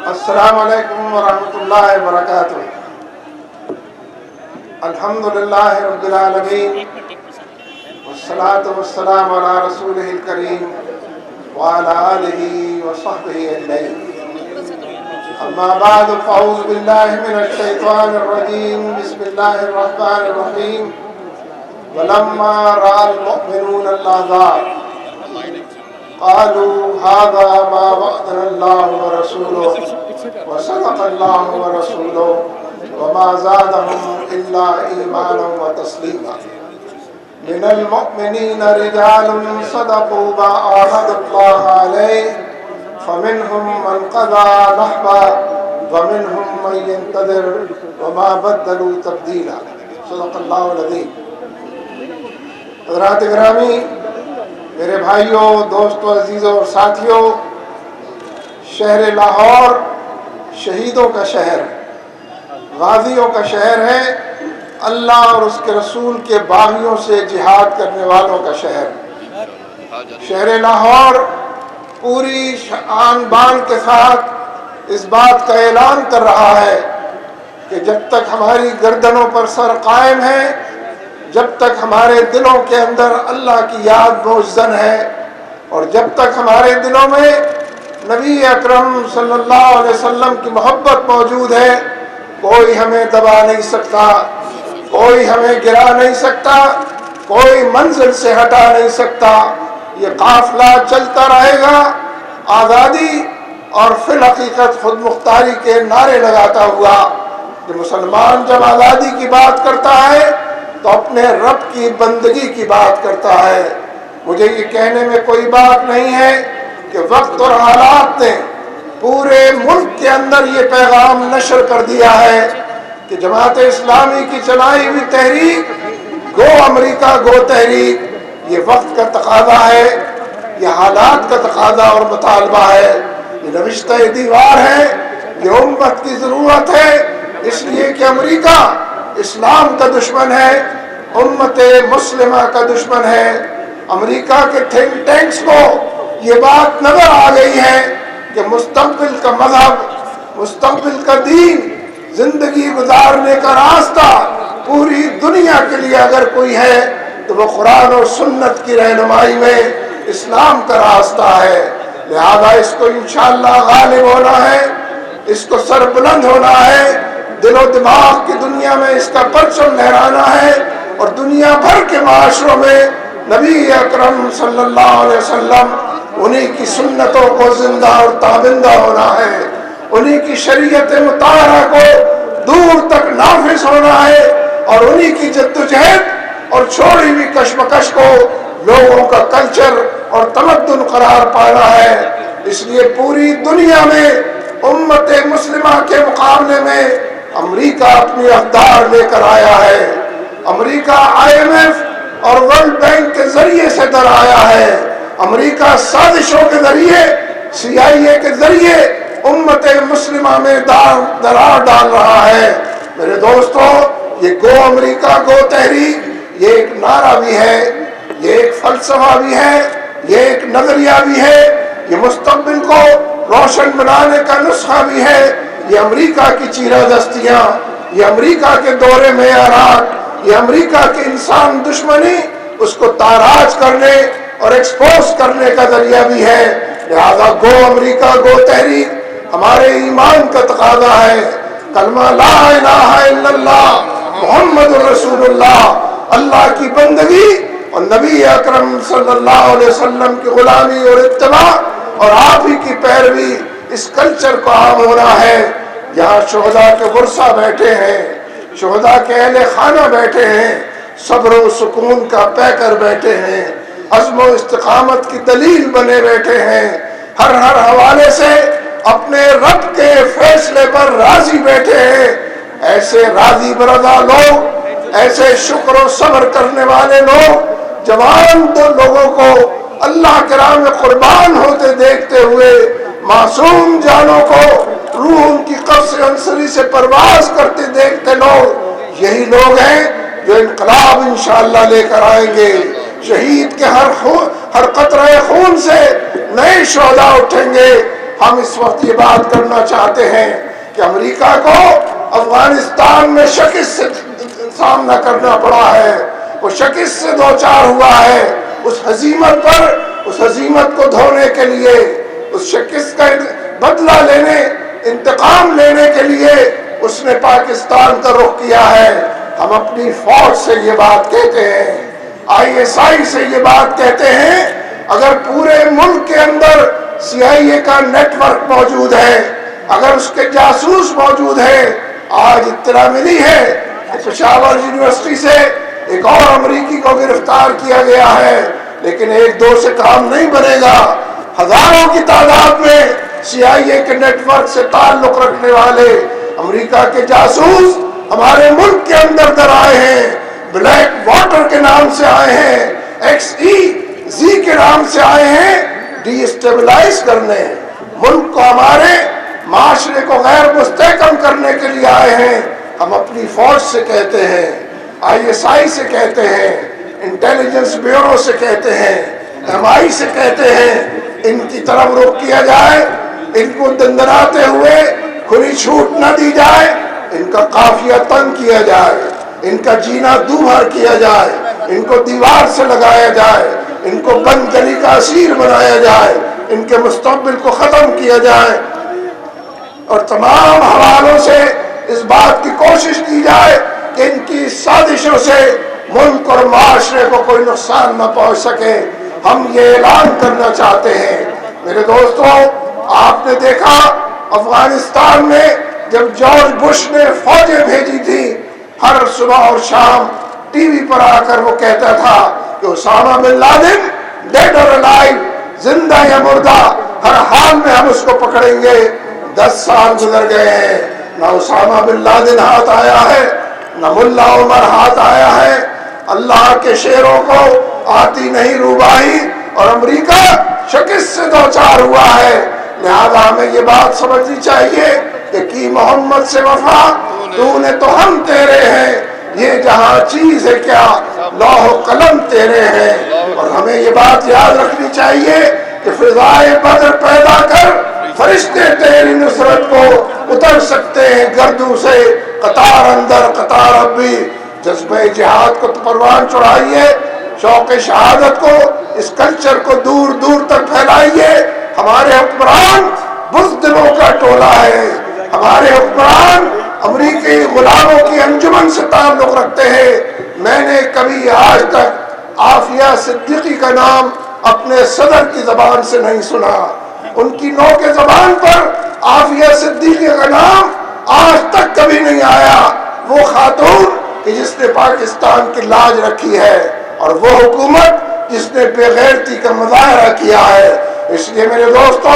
السلام علیکم ورحمۃ اللہ وبرکاتہ۔ الحمدللہ رب العالمین والصلاة والسلام علی رسولہ الکریم وعلی آلہ وصحبہ اجمعین۔ اما بعد فاعوذ باللہ من الشیطان الرجیم، بسم اللہ الرحمن الرحیم۔ ولما رأى المؤمنون الأحزاب قالوا هذا ما وعدنا الله ورسوله وصدق الله ورسوله وما زادهم إلا إيمانا وتسليما۔ من المؤمنين رجال صدقوا ما عاهدوا الله عليه فمنهم من قضى نحبه ومنهم من ينتظر وما بدلوا تبديلا۔ صدق الله العظيم۔ حضرات گرامی، میرے بھائیوں، دوستوں، عزیزوں اور ساتھیوں، شہر لاہور شہیدوں کا شہر ہے، غازیوں کا شہر ہے، اللہ اور اس کے رسول کے باغیوں سے جہاد کرنے والوں کا شہر ہے۔ شہر لاہور پوری آن بان کے ساتھ اس بات کا اعلان کر رہا ہے کہ جب تک ہماری گردنوں پر سر قائم ہے، جب تک ہمارے دلوں کے اندر اللہ کی یاد موجزن ہے، اور جب تک ہمارے دلوں میں نبی اکرم صلی اللہ علیہ وسلم کی محبت موجود ہے، کوئی ہمیں دبا نہیں سکتا، کوئی ہمیں گرا نہیں سکتا، کوئی منزل سے ہٹا نہیں سکتا۔ یہ قافلہ چلتا رہے گا، آزادی اور فی الحقیقت خود مختاری کے نعرے لگاتا ہوا۔ جو مسلمان جب آزادی کی بات کرتا ہے تو اپنے رب کی بندگی کی بات کرتا ہے۔ مجھے یہ کہنے میں کوئی بات نہیں ہے کہ وقت اور حالات نے پورے ملک کے اندر یہ پیغام نشر کر دیا ہے کہ جماعت اسلامی کی چلائی ہوئی تحریک گو امریکہ گو تحریک یہ وقت کا تقاضا ہے، یہ حالات کا تقاضا اور مطالبہ ہے، یہ نوشتہ دیوار ہے، یہ امت کی ضرورت ہے، اس لیے کہ امریکہ اسلام کا دشمن ہے، امت مسلمہ کا دشمن ہے۔ امریکہ کے تھنک ٹینکس کو یہ بات نظر آ گئی ہے کہ مستقبل کا مذہب، مستقبل کا دین، زندگی گزارنے کا راستہ پوری دنیا کے لیے اگر کوئی ہے تو وہ قرآن اور سنت کی رہنمائی میں اسلام کا راستہ ہے۔ لہذا اس کو انشاءاللہ غالب ہونا ہے، اس کو سر بلند ہونا ہے، دل و دماغ کی دنیا میں اس کا پرچم لہرانا ہے، اور دنیا بھر کے معاشروں میں نبی اکرم صلی اللہ علیہ وسلم انہی کی سنتوں کو زندہ اور تابندہ ہونا ہے، انہی کی شریعت مطہرہ کو دور تک نافذ ہونا ہے، اور انہی کی جدوجہد اور چھوڑی ہوئی کشمکش کو لوگوں کا کلچر اور تمدن قرار پانا ہے۔ اس لیے پوری دنیا میں امت مسلمہ کے مقابلے میں امریکہ اپنی اقدار لے کر آیا ہے۔ امریکہ IMF اور ورلڈ بینک کے ذریعے سے در آیا ہے۔ امریکہ سازشوں کے ذریعے، CIA کے ذریعے امت مسلمہ میں درار ڈال رہا ہے۔ میرے دوستو، یہ گو امریکہ گو تحریک یہ ایک نعرہ بھی ہے، یہ ایک فلسفہ بھی ہے، یہ ایک نظریہ بھی ہے، یہ مستقبل کو روشن بنانے کا نسخہ بھی ہے۔ یہ امریکہ کی چیرہ دستیاں، یہ امریکہ کے دور معیارات، یہ امریکہ کی انسان دشمنی اس کو تاراج کرنے اور ایکسپوز کرنے کا ذریعہ بھی ہے۔ لہذا گو امریکہ گو تحریک ہمارے ایمان کا تقاضا ہے۔ کلمہ لا الہ الا اللہ محمد رسول اللہ، اللہ کی بندگی اور نبی اکرم صلی اللہ علیہ وسلم کی غلامی اور اتباع اور آپ ہی کی پیروی، اس کلچر کو عام ہونا ہے۔ یہاں شہداء کے ورثہ بیٹھے ہیں، شہداء کے اہل خانہ بیٹھے ہیں، صبر و سکون کا پیکر بیٹھے ہیں، عزم و استقامت کی دلیل بنے بیٹھے ہیں، ہر حوالے سے اپنے رب کے فیصلے پر راضی بیٹھے ہیں۔ ایسے راضی برضا لوگ، ایسے شکر و صبر کرنے والے لوگ، جوان تو لوگوں کو اللہ کے راہ میں قربان ہوتے دیکھتے ہوئے، معصوم جانوں کو روح ان کی قبض عنصری سے پرواز کرتے دیکھتے لوگ، یہی لوگ ہیں جو انقلاب انشاءاللہ لے کر آئیں گے۔ شہید کے ہر قطرہ خون سے نئے شہداء اٹھیں گے، ہم اس وقت یہ بات کرنا چاہتے ہیں کہ امریکہ کو افغانستان میں شکست سے سامنا کرنا پڑا ہے، وہ شکست سے دوچار ہوا ہے۔ اس ہزیمت پر، اس ہزیمت کو دھونے کے لیے، اس شکست کا بدلہ لینے، انتقام لینے کے لیے اس نے پاکستان کا رخ کیا ہے۔ ہم اپنی فوج سے یہ بات کہتے ہیں، ISI سے یہ بات کہتے ہیں، اگر پورے ملک کے اندر CIA کا نیٹ ورک موجود ہے، اگر اس کے جاسوس موجود ہیں، آج اطلاع ملی ہے کہ پشاور یونیورسٹی سے ایک اور امریکی کو گرفتار کیا گیا ہے، لیکن ایک دو سے کام نہیں بنے گا، ہزاروں کی تعداد میں CIA کے نیٹ ورک سے تعلق رکھنے والے امریکہ کے جاسوس ہمارے ملک کے اندر در آئے ہیں، بلیک واٹر کے نام سے آئے ہیں، XEZ کے نام سے آئے ہیں، ڈی اسٹیبلائز کرنے، ملک کو، ہمارے معاشرے کو غیر مستحکم کرنے کے لیے آئے ہیں۔ ہم اپنی فوج سے کہتے ہیں، ISI سے کہتے ہیں، انٹیلیجنس بیورو سے کہتے ہیں، MI سے کہتے ہیں، ان کی طرف رخ کیا جائے، ان کو دندراتے ہوئے کھلی چھوٹ نہ دی جائے، ان کا قافیہ تنگ کیا جائے، ان کا جینا دوبھر کیا جائے، ان کو دیوار سے لگایا جائے، ان کو بند گلی کا اسیر بنایا جائے، ان کے مستقبل کو ختم کیا جائے، اور تمام حوالوں سے اس بات کی کوشش کی جائے کہ ان کی سازشوں سے ملک اور معاشرے کو کوئی نقصان نہ پہنچ سکے۔ ہم یہ اعلان کرنا چاہتے ہیں میرے دوستوں، آپ نے دیکھا افغانستان میں جب جارج بش نے فوجیں بھیجی تھی، ہر صبح اور شام ٹی وی پر آ کر وہ کہتا تھا کہ اسامہ بن لادن ڈیڈ اور الائیو، زندہ یا مردہ، ہر حال میں ہم اس کو پکڑیں گے۔ 10 سال گزر گئے ہیں، نہ اسامہ بن لادن ہاتھ آیا ہے، نہ ملا عمر ہاتھ آیا ہے، اللہ کے شیروں کو آتی نہیں روبائی، اور امریکہ شکست سے دوچار ہوا ہے۔ لہذا ہمیں یہ بات سمجھنی چاہیے کہ کی محمد سے وفا، تو نے تو ہم تیرے ہیں، یہ جہاں چیز ہے کیا، لوح و قلم تیرے ہیں۔ اور ہمیں یہ بات یاد رکھنی چاہیے کہ فضائے بدر پیدا کر فرشتے تیری نصرت کو اتر سکتے ہیں گردوں سے، قطار اندر قطار اب بھی۔ جذبہ جہاد کو پروان چڑھائیے، شوق شہادت کو، اس کلچر کو دور دور تک پھیلائیے۔ ہمارے حکمران بزدلوں کا ٹولہ ہے، ہمارے حکمران امریکی غلاموں کی انجمن سے تعلق رکھتے ہیں۔ میں نے کبھی آج تک عافیہ صدیقی کا نام اپنے صدر کی زبان سے نہیں سنا، ان کی نو کے زبان پر عافیہ صدیقی کا نام آج تک کبھی نہیں آیا۔ وہ خاتون کہ جس نے پاکستان کی لاج رکھی ہے، اور وہ حکومت جس نے بے غیرتی کا مظاہرہ کیا ہے۔ اس لیے میرے دوستو،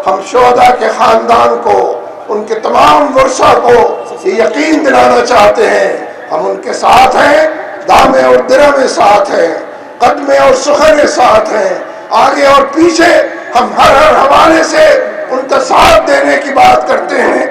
ہم شہداء کے خاندان کو، ان کے تمام ورثاء کو یہ یقین دلانا چاہتے ہیں، ہم ان کے ساتھ ہیں، دامے اور درہمے ساتھ ہیں، قدمے اور سخنے ساتھ ہیں، آگے اور پیچھے ہم ہر حوالے سے ان کا ساتھ دینے کی بات کرتے ہیں۔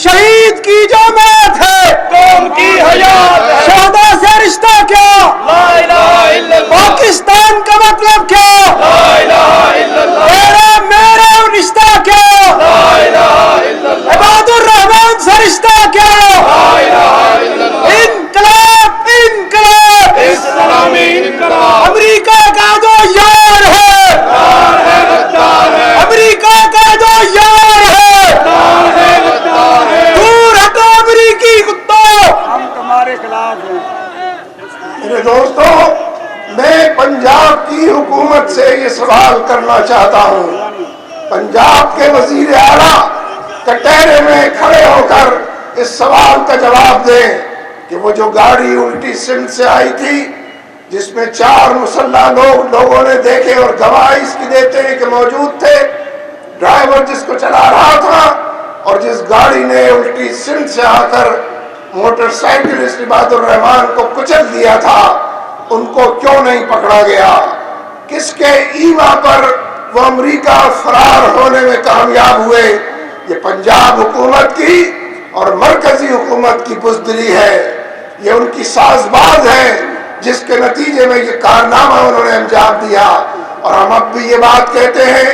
شہید کی جو موت ہے قوم کی حیات ہے، شہداء سے رشتہ کیا، لا الہ الا اللہ، پاکستان کا مطلب کیا، لا الہ الا اللہ، تیرا میرا رشتہ کیا، لا الہ الا اللہ، عباد الرحمن سے رشتہ کیا، لا الہ الا اللہ، انقلاب انقلاب اسلامی انقلاب، امریکہ کا جو یار ہے، یار ہے غدار ہے، امریکہ کا جو یار ہے، یار ہے غدار ہے، دور ہٹو امریکی کتوں، ہم تمہارے خلاف ہیں۔ میرے دوستو، میں پنجاب کی حکومت سے یہ سوال کرنا چاہتا ہوں، پنجاب کے وزیر اعلیٰ کٹہرے میں کھڑے ہو کر اس سوال کا جواب دیں کہ وہ جو گاڑی الٹی سمت سے آئی تھی، جس میں 4 مسلح لوگوں نے دیکھے اور گواہی اس کی دیتے ہیں کہ موجود تھے، ڈرائیور جس کو چلا رہا تھا، اور جس گاڑی نے الٹی سمت سے آ کر موٹر سائیکلسٹ عباد الرحمان کو کچل دیا تھا، ان کو کیوں نہیں پکڑا گیا؟ کس کے ایما پر وہ امریکہ فرار ہونے میں کامیاب ہوئے؟ یہ پنجاب حکومت کی اور مرکزی حکومت کی بزدلی ہے، یہ ان کی ساز باز ہے، جس کے نتیجے میں یہ کارنامہ انہوں نے انجام دیا۔ اور ہم اب بھی یہ بات کہتے ہیں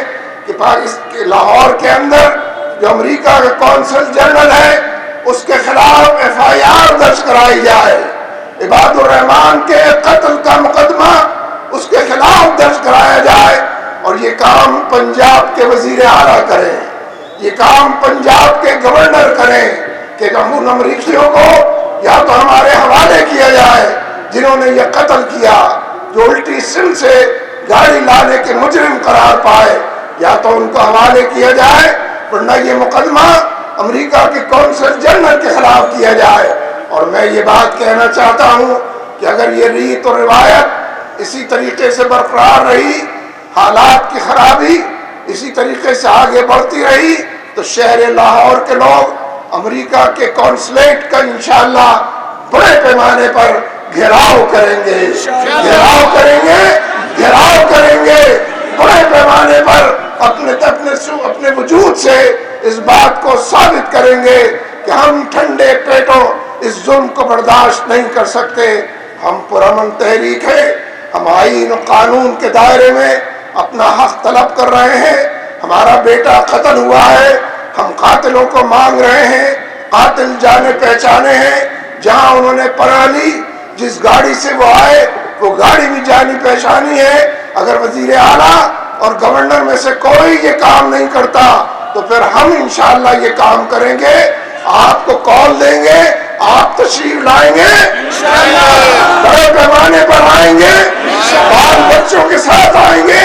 کہ پاکستان لاہور کے اندر جو امریکہ کا کونسل جنرل ہے اس کے خلاف FIR درج کرائی جائے، عباد الرحمان کے قتل کا مقدمہ اس کے خلاف درج کرایا جائے، اور یہ کام پنجاب کے وزیر اعلیٰ کریں، یہ کام پنجاب کے گورنر کریں کہ ان امریکیوں کو یا تو ہمارے حوالے کیا جائے جنہوں نے یہ قتل کیا، جو الٹی سندھ سے گاڑی لانے کے مجرم قرار پائے، یا تو ان کو حوالے کیا جائے، ورنہ یہ مقدمہ امریکہ کے کونسل جنرل کے خلاف کیا جائے۔ اور میں یہ بات کہنا چاہتا ہوں کہ اگر یہ ریت اور روایت اسی طریقے سے برقرار رہی، حالات کی خرابی اسی طریقے سے آگے بڑھتی رہی، تو شہر لاہور کے لوگ امریکہ کے کونسلیٹ کا انشاءاللہ بڑے پیمانے پر گھیراؤ کریں گے، گھیراؤ کریں گے بڑے پیمانے پر، اپنے وجود سے اس بات کو ثابت کریں گے کہ ہم ٹھنڈے پیٹوں اس ظلم کو برداشت نہیں کر سکتے۔ ہم پرامن تحریک ہے، ہم آئین و قانون کے دائرے میں اپنا حق طلب کر رہے ہیں۔ ہمارا بیٹا قتل ہوا ہے، ہم قاتلوں کو مانگ رہے ہیں، قاتل جانے پہچانے ہیں، جہاں انہوں نے پناہ لی، جس گاڑی سے وہ آئے وہ گاڑی بھی جانی پہچانی ہے۔ اگر وزیر اعلیٰ اور گورنر میں سے کوئی یہ کام نہیں کرتا تو پھر ہم انشاءاللہ یہ کام کریں گے، آپ کو کال دیں گے، آپ تشریف لائیں گے، بڑے پیمانے پر آئیں گے، بال بچوں کے ساتھ آئیں گے۔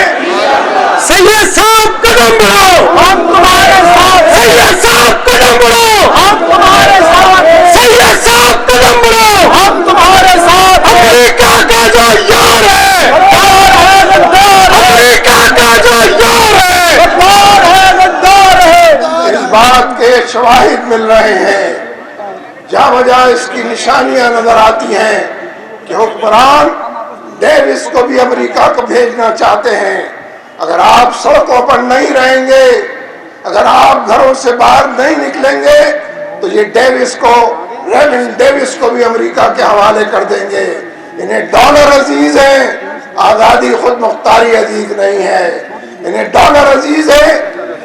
سید صاحب قدم بڑھاؤ، ہم تمہارے ساتھ، سید صاحب قدم بڑھاؤ، ہم تمہارے ساتھ، سید صاحب قدم بڑھاؤ، ہم تمہارے ساتھ۔ امریکہ کا جو یار ہے غدار ہے، غدار ہے، امریکہ کا جو یار ہے غدار ہے، غدار ہے۔ اس بات کے شواہد مل رہے ہیں، جہاں وجہ اس کی نشانیاں نظر آتی ہیں کہ حکمران ڈیوس کو بھی امریکہ کو بھیجنا چاہتے ہیں۔ اگر آپ سڑکوں پر نہیں رہیں گے، اگر آپ گھروں سے باہر نہیں نکلیں گے تو یہ ڈیوس کو، ریمنڈ ڈیوس کو بھی امریکہ کے حوالے کر دیں گے۔ انہیں ڈالر عزیز ہے، آزادی خود مختاری عزیز نہیں ہے۔ انہیں ڈالر عزیز ہے،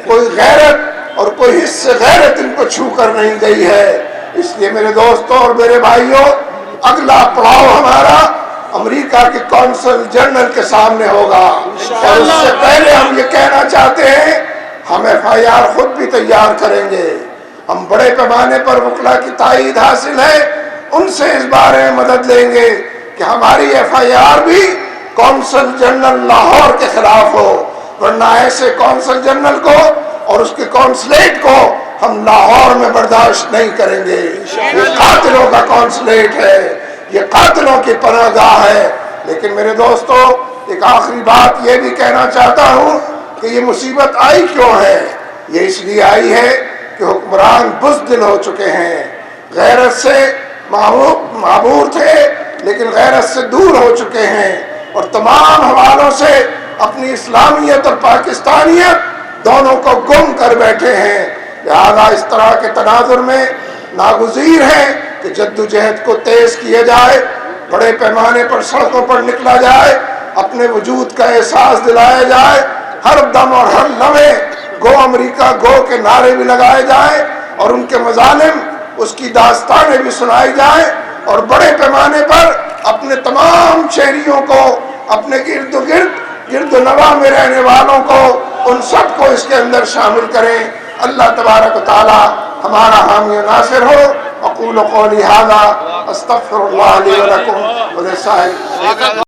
کوئی غیرت اور کوئی حص غیرت ان کو چھو کر نہیں گئی ہے۔ اس لیے میرے دوستوں اور میرے بھائیوں، اگلا پڑاؤ ہمارا امریکہ کے کونسل جنرل کے سامنے ہوگا، اور اس سے پہلے ہم یہ کہنا چاہتے ہیں ہم FIR خود بھی تیار کریں گے۔ ہم بڑے پیمانے پر وکلا کی تائید حاصل ہے، ان سے اس بارے میں مدد لیں گے کہ ہماری FIR بھی کونسل جنرل لاہور کے خلاف ہو، ورنہ ایسے کونسل جنرل کو اور اس کے کونسلیٹ کو ہم لاہور میں برداشت نہیں کریں گے۔ یہ قاتلوں کا کونسلیٹ ہے، یہ قاتلوں کی پناہ گاہ ہے۔ لیکن میرے دوستو، ایک آخری بات یہ بھی کہنا چاہتا ہوں کہ یہ مصیبت آئی کیوں ہے؟ یہ اس لیے آئی ہے کہ حکمران بزدل ہو چکے ہیں، غیرت سے معمور تھے لیکن غیرت سے دور ہو چکے ہیں، اور تمام حوالوں سے اپنی اسلامیت اور پاکستانیت دونوں کو گم کر بیٹھے ہیں۔ لہذا اس طرح کے تناظر میں ناگزیر ہے کہ جدوجہد کو تیز کیا جائے، بڑے پیمانے پر سڑکوں پر نکلا جائے، اپنے وجود کا احساس دلایا جائے، ہر دم اور ہر لمحے گو امریکہ گو کے نعرے بھی لگائے جائیں، اور ان کے مظالم، اس کی داستانیں بھی سنائی جائیں، اور بڑے پیمانے پر اپنے تمام شہریوں کو، اپنے گرد و نواح میں رہنے والوں کو، ان سب کو اس کے اندر شامل کریں۔ اللہ تبارک و تعالی ہمارا حامی و ناصر ہو۔ اقول قولی ھذا استغفر اللہ لی و لکم ولسائر